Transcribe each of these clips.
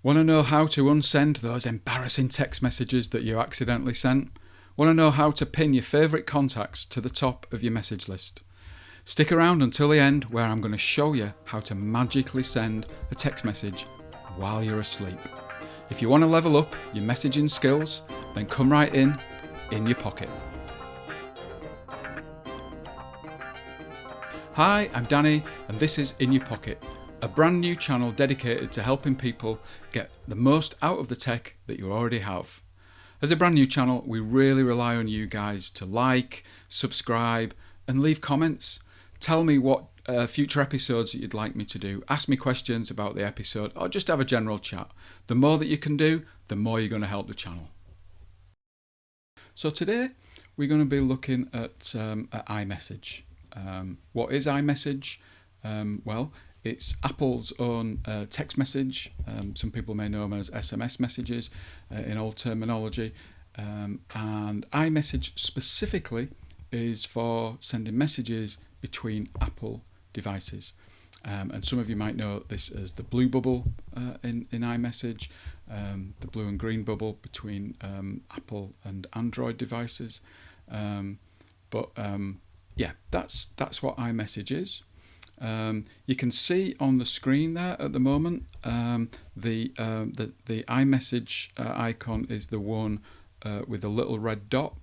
Want to know how to unsend those embarrassing text messages that you accidentally sent? Want to know how to pin your favourite contacts to the top of your message list? Stick around until the end, where I'm going to show you how to magically send a text message while you're asleep. If you want to level up your messaging skills, then come right in your pocket. Hi, I'm Danny, and this is In Your Pocket, a brand new channel dedicated to helping people get the most out of the tech that you already have. As a brand new channel, we really rely on you guys to like, subscribe, and leave comments. Tell me what future episodes that you'd like me to do. Ask me questions about the episode, or just have a general chat. The more that you can do, the more you're going to help the channel. So today, we're going to be looking at iMessage. What is iMessage? Well, it's Apple's own text message. Some people may know them as SMS messages in old terminology. And iMessage specifically is for sending messages between Apple devices. And some of you might know this as the blue bubble in iMessage, the blue and green bubble between Apple and Android devices. Yeah, that's what iMessage is. You can see on the screen there at the moment the iMessage icon is the one with a little red dot.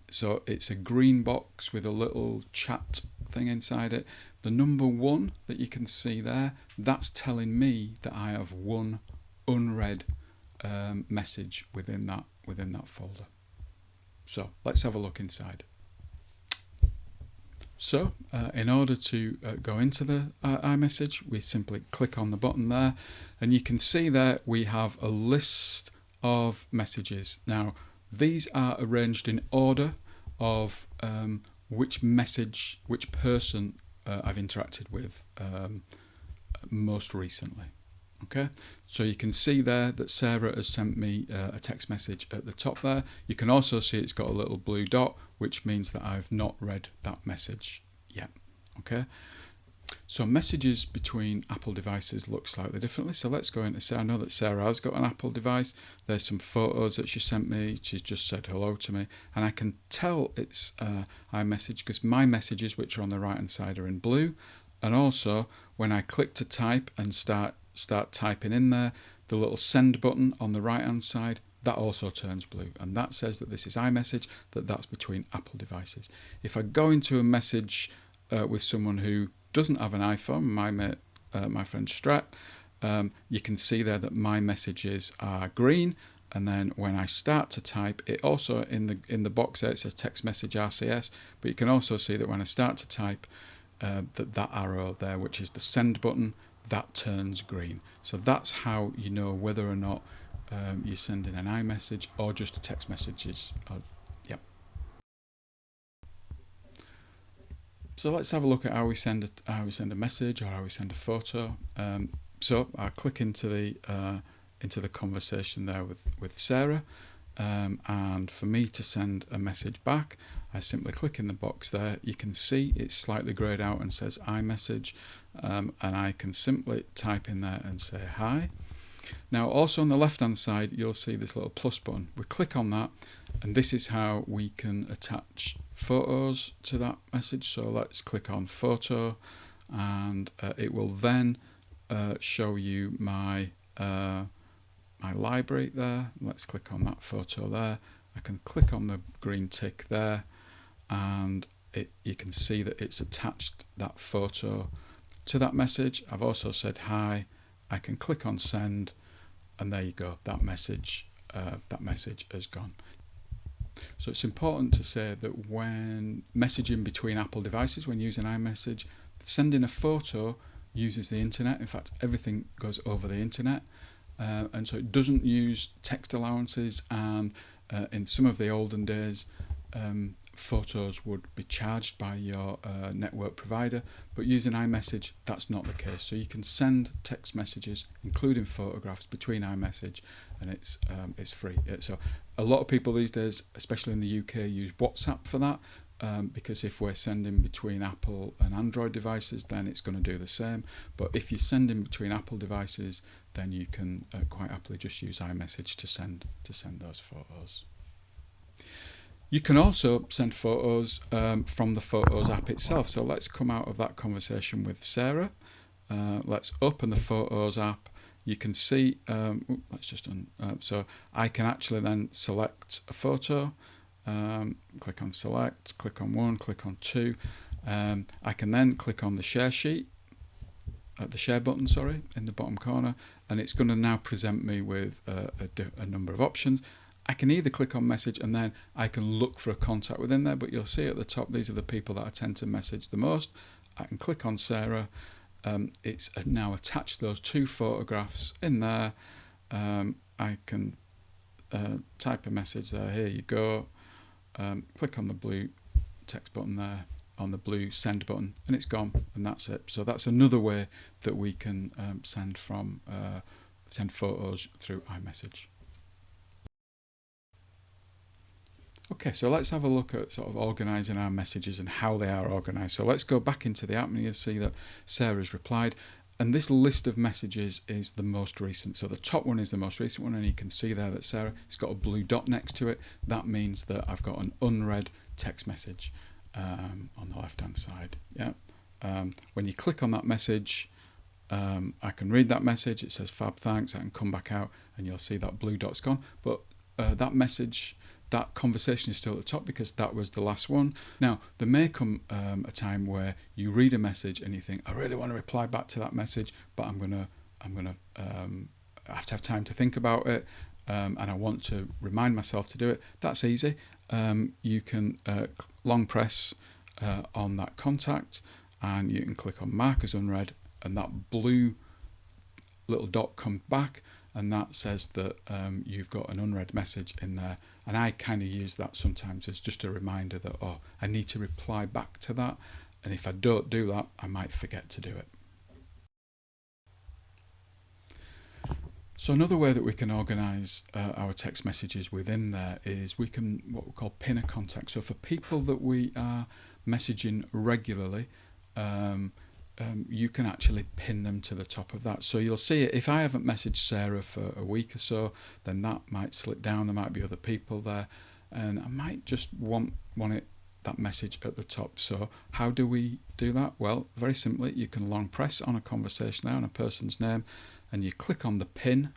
So it's a green box with a little chat thing inside it. The number 1 that you can see there, that's telling me that I have one unread message within that folder. So let's have a look inside. So in order to go into the iMessage, we simply click on the button there, and you can see there we have a list of messages. Now these are arranged in order of which person I've interacted with most recently. Okay, so you can see there that Sarah has sent me a text message at the top there. You can also see it's got a little blue dot, which means that I've not read that message yet. Okay, so messages between Apple devices look slightly differently. So let's go into Sarah. I know that Sarah has got an Apple device. There's some photos that she sent me. She's just said hello to me, and I can tell it's iMessage because my messages, which are on the right hand side, are in blue. And also when I click to type and start typing in there, the little send button on the right hand side, that also turns blue, and that says that this is iMessage, that's between Apple devices. If I go into a message with someone who doesn't have an iPhone, my friend Strat, you can see there that my messages are green, and then when I start to type, it also in the box there it says text message RCS, but you can also see that when I start to type, that arrow there, which is the send button, that turns green. So that's how you know whether or not you're sending an iMessage or just a text messages. Yep. So let's have a look at how we send a message or how we send a photo. So I click into the conversation there with Sarah, and for me to send a message back, I simply click in the box there. You can see it's slightly greyed out and says iMessage, and I can simply type in there and say hi. Now also on the left hand side you'll see this little plus button. We click on that, and this is how we can attach photos to that message. So let's click on photo, and it will then show you my library there. Let's click on that photo there. I can click on the green tick there, and you can see that it's attached that photo to that message. I've also said hi. I can click on send, and there you go, that message has gone. So it's important to say that when messaging between Apple devices, when using iMessage, sending a photo uses the internet. In fact, everything goes over the internet, and so it doesn't use text allowances, and in some of the olden days photos would be charged by your network provider, but using iMessage that's not the case. So you can send text messages including photographs between iMessage, and it's free. So a lot of people these days, especially in the UK, use WhatsApp for that, because if we're sending between Apple and Android devices, then it's going to do the same. But if you're sending between Apple devices, then you can quite happily just use iMessage to send those photos. You can also send photos from the Photos app itself. So let's come out of that conversation with Sarah. Let's open the Photos app. You can see, so I can actually then select a photo, click on select, click on one, click on two. I can then click on the share sheet, the share button, sorry, in the bottom corner, and it's going to now present me with a number of options. I can either click on message and then I can look for a contact within there, but you'll see at the top, these are the people that I tend to message the most. I can click on Sarah. It's now attached those two photographs in there. I can type a message there, here you go. Click on the blue text button there, on the blue send button, and it's gone, and that's it. So that's another way that we can send photos through iMessage. Okay, so let's have a look at sort of organising our messages and how they are organised. So let's go back into the app, and you'll see that Sarah's replied, and this list of messages is the most recent. So the top one is the most recent one, and you can see there that Sarah has got a blue dot next to it. That means that I've got an unread text message on the left-hand side. Yeah. When you click on that message, I can read that message. It says fab, thanks. I can come back out, and you'll see that blue dot's gone. But that message, that conversation is still at the top because that was the last one. Now, there may come a time where you read a message and you think, I really want to reply back to that message, but I'm gonna have to have time to think about it, and I want to remind myself to do it. That's easy. You can long press on that contact, and you can click on Mark as Unread, and that blue little dot comes back, and that says that you've got an unread message in there. And I kind of use that sometimes as just a reminder that, oh, I need to reply back to that, and if I don't do that, I might forget to do it. So another way that we can organise our text messages within there is we can what we call pin a contact. So for people that we are messaging regularly, you can actually pin them to the top of that. So you'll see it. If I haven't messaged Sarah for a week or so, then that might slip down. There might be other people there, and I might just want that message at the top. So how do we do that? Well, very simply, you can long press on a conversation there, on a person's name, and you click on the pin,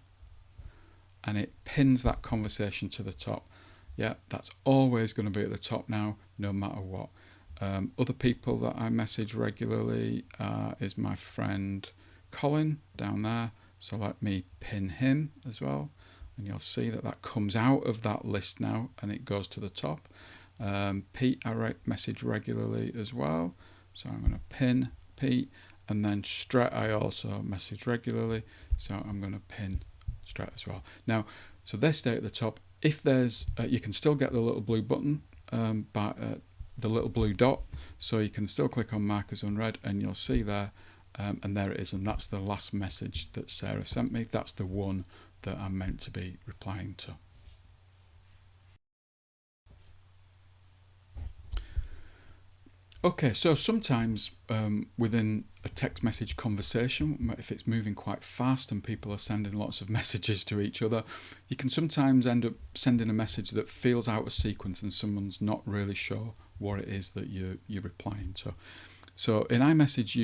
and it pins that conversation to the top. Yeah, that's always going to be at the top now, no matter what. Other people that I message regularly is my friend Colin down there, so let me pin him as well, and you'll see that that comes out of that list now and it goes to the top. Pete I message regularly as well, so I'm going to pin Pete, and then Stret I also message regularly, so I'm going to pin Stret as well. Now, so they stay at the top. If there's you can still get the little blue button the little blue dot, so you can still click on Mark as Unread, and you'll see there, and there it is, and that's the last message that Sarah sent me. That's the one that I'm meant to be replying to. Okay, so sometimes within a text message conversation, if it's moving quite fast and people are sending lots of messages to each other, you can sometimes end up sending a message that feels out of sequence and someone's not really sure what it is that you're replying to. So in iMessage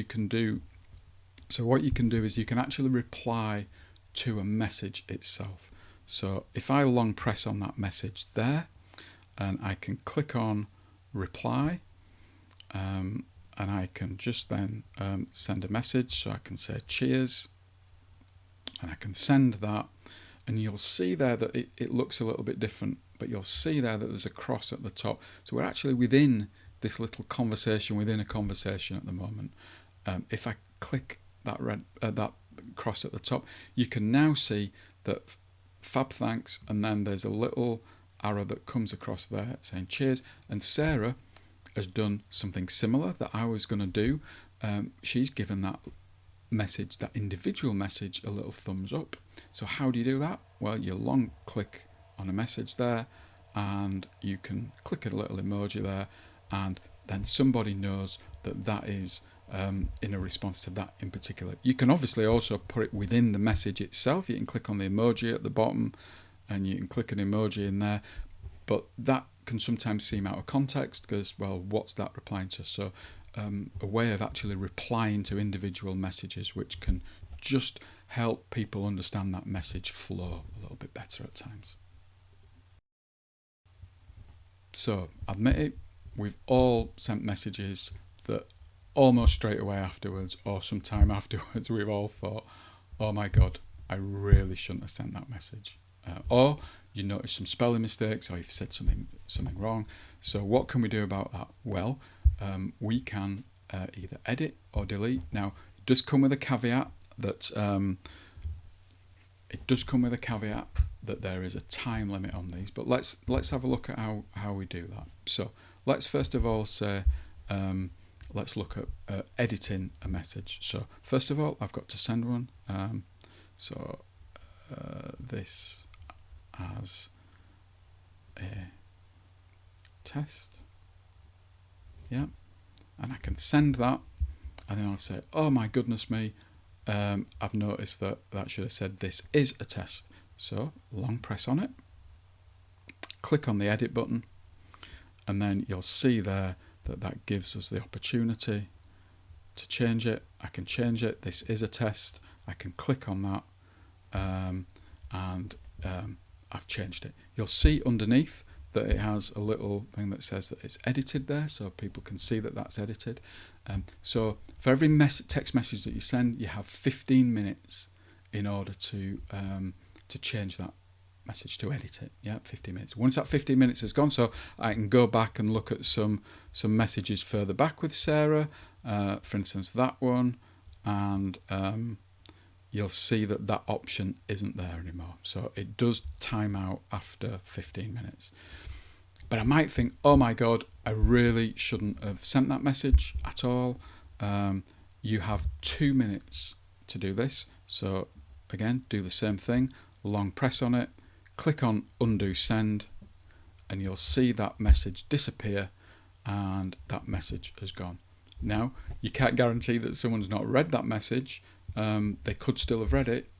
what you can do is you can actually reply to a message itself. So if I long press on that message there, and I can click on reply, and I can just then send a message. So I can say cheers, and I can send that, and you'll see there that it looks a little bit different, but you'll see there that there's a cross at the top. So we're actually within this little conversation within a conversation at the moment. If I click that that cross at the top, you can now see that fab thanks, and then there's a little arrow that comes across there saying cheers, and Sarah has done something similar that I was going to do. She's given that message, that individual message, a little thumbs up. So how do you do that? Well, you long click on a message there, and you can click a little emoji there, and then somebody knows that that is in a response to that in particular. You can obviously also put it within the message itself. You can click on the emoji at the bottom and you can click an emoji in there, but that can sometimes seem out of context because, well, what's that replying to? So a way of actually replying to individual messages, which can just help people understand that message flow a little bit better at times. So admit it, we've all sent messages that almost straight away afterwards or some time afterwards we've all thought, oh my god, I really shouldn't have sent that message. Or you notice some spelling mistakes, or you've said something wrong. So what can we do about that? Well, we can either edit or delete. Now, it does come with a caveat that there is a time limit on these. But let's have a look at how we do that. So let's first of all say let's look at editing a message. So first of all, I've got to send one. This as a test. Yeah. And I can send that, and then I'll say, oh my goodness me, I've noticed that should have said this is a test. So long press on it, click on the edit button, and then you'll see there that gives us the opportunity to change it. I can change it. This is a test. I can click on that, and I've changed it. You'll see underneath that it has a little thing that says that it's edited there, so people can see that that's edited. So for every text message that you send, you have 15 minutes in order to change that message, to edit it. Yeah, 15 minutes. Once that 15 minutes has gone, so I can go back and look at some messages further back with Sarah, for instance that one, and you'll see that option isn't there anymore. So it does time out after 15 minutes. But I might think, oh my god, I really shouldn't have sent that message at all. You have 2 minutes to do this. So again, do the same thing, long press on it, click on undo send, and you'll see that message disappear and that message has gone. Now, you can't guarantee that someone's not read that message. They could still have read it,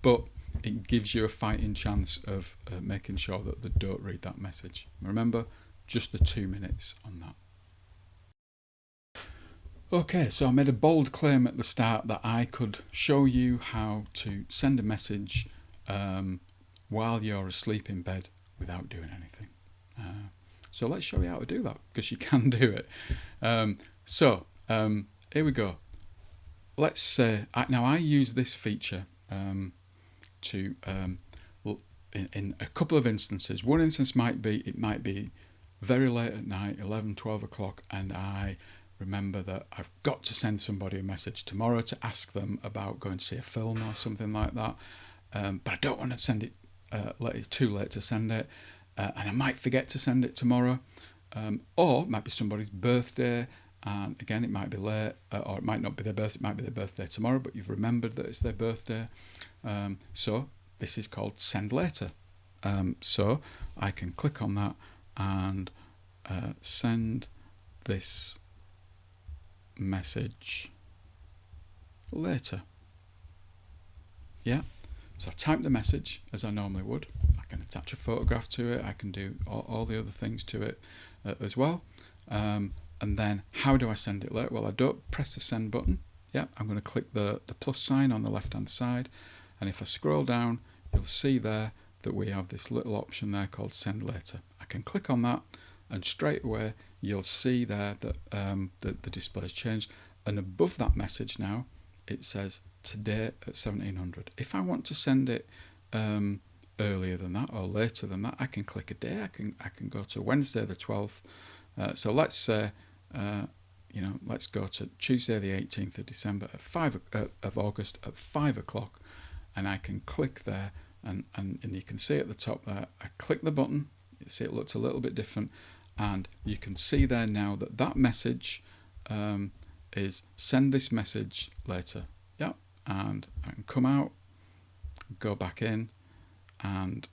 but it gives you a fighting chance of making sure that they don't read that message. Remember, just the 2 minutes on that. Okay, so I made a bold claim at the start that I could show you how to send a message while you're asleep in bed without doing anything. So let's show you how to do that, because you can do it. Here we go. Let's say, now I use this feature in a couple of instances. One instance might be very late at night, 11, 12 o'clock, and I remember that I've got to send somebody a message tomorrow to ask them about going to see a film or something like that, but I don't want to send it it's too late to send it, and I might forget to send it tomorrow, or it might be somebody's birthday, and again it might be late, or it might not be their birthday, it might be their birthday tomorrow, but you've remembered that it's their birthday. So this is called send later. So I can click on that and send this message later. Yeah, so I type the message as I normally would. I can attach a photograph to it, I can do all the other things to it as well. And then how do I send it later? Well, I don't press the send button. Yeah, I'm going to click the plus sign on the left hand side, and if I scroll down, you'll see there that we have this little option there called send later. I can click on that, and straight away you'll see there that the display's changed, and above that message now it says today at 1700. If I want to send it earlier than that or later than that, I can click a day. I can go to Wednesday the 12th. So let's say let's go to Tuesday the 18th of December of August at 5 o'clock, and I can click there, and you can see at the top there, I click the button. You see it looks a little bit different, and you can see there now that message is send this message later. Yeah, and I can come out, go back in, and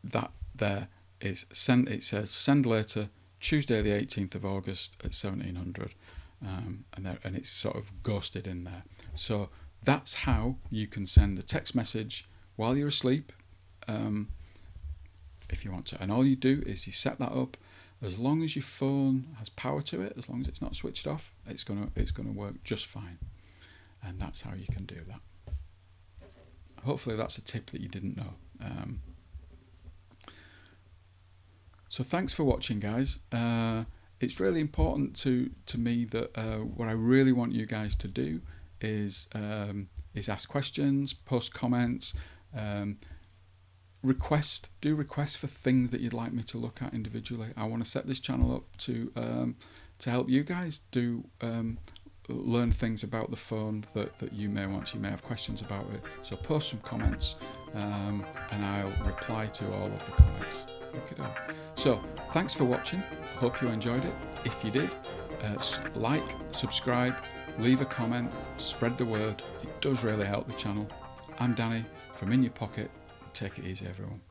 that there is send. It says send later Tuesday the 18th of August at 1700, and it's sort of ghosted in there. So that's how you can send a text message while you're asleep, if you want to. And all you do is you set that up. As long as your phone has power to it, as long as it's not switched off, it's gonna work just fine. And that's how you can do that. Hopefully that's a tip that you didn't know. So thanks for watching, guys. It's really important to me that what I really want you guys to do is ask questions, post comments, do requests for things that you'd like me to look at individually. I want to set this channel up to help you guys learn things about the phone that you may want. You may have questions about it, so post some comments and I'll reply to all of the comments. Okay, so thanks for watching. Hope you enjoyed it. If you did, like, subscribe, leave a comment, spread the word. It does really help the channel. I'm Danny from In Your Pocket. Take it easy, everyone.